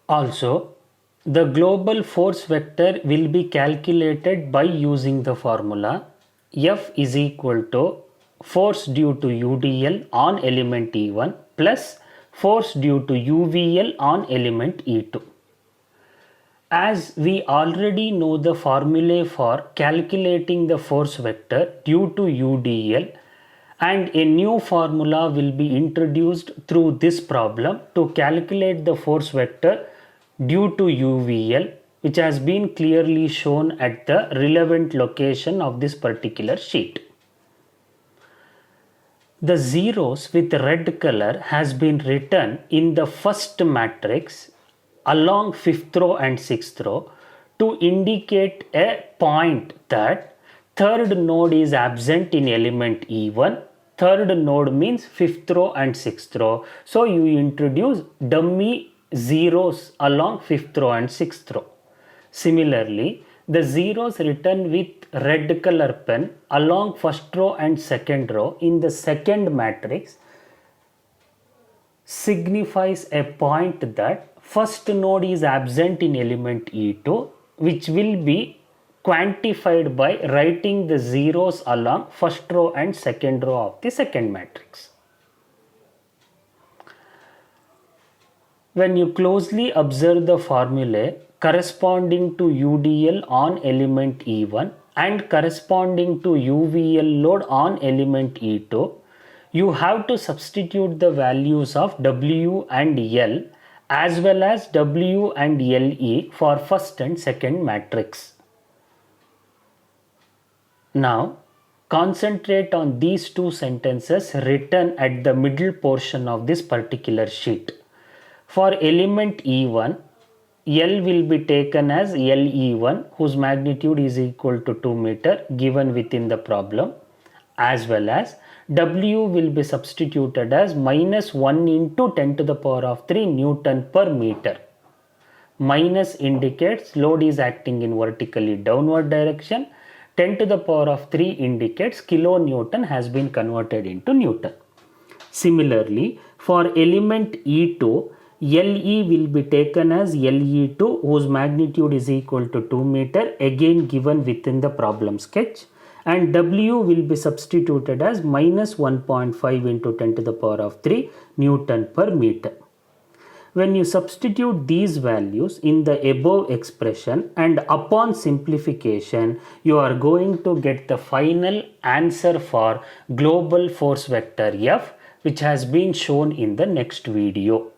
Also, the global force vector will be calculated by using the formula F is equal to force due to UDL on element E1 plus force due to UVL on element E2. As we already know the formulae for calculating the force vector due to UDL, and a new formula will be introduced through this problem to calculate the force vector due to UVL, which has been clearly shown at the relevant location of this particular sheet. The zeros with red color has been written in the first matrix along 5th row and 6th row to indicate a point that third node is absent in element E1. Third node means 5th row and 6th row. So you introduce dummy zeros along 5th row and 6th row. Similarly, the zeros written with red color pen along first row and second row in the second matrix signifies a point that first node is absent in element E2, which will be quantified by writing the zeros along first row and second row of the second matrix. When you closely observe the formulae corresponding to UDL on element E1 and corresponding to UVL load on element E2, you have to substitute the values of W and L as well as W and LE for first and second matrix. Now, concentrate on these two sentences written at the middle portion of this particular sheet. For element E1, L will be taken as LE1, whose magnitude is equal to 2 meter given within the problem, as well as W will be substituted as minus 1 into 10 to the power of 3 Newton per meter. Minus indicates load is acting in vertically downward direction. 10 to the power of 3 indicates kilonewton has been converted into Newton. Similarly, for element E2, LE will be taken as LE2, whose magnitude is equal to 2 meter, again given within the problem sketch, and W will be substituted as minus 1.5 into 10 to the power of 3 Newton per meter. When you substitute these values in the above expression and upon simplification, you are going to get the final answer for global force vector F, which has been shown in the next video.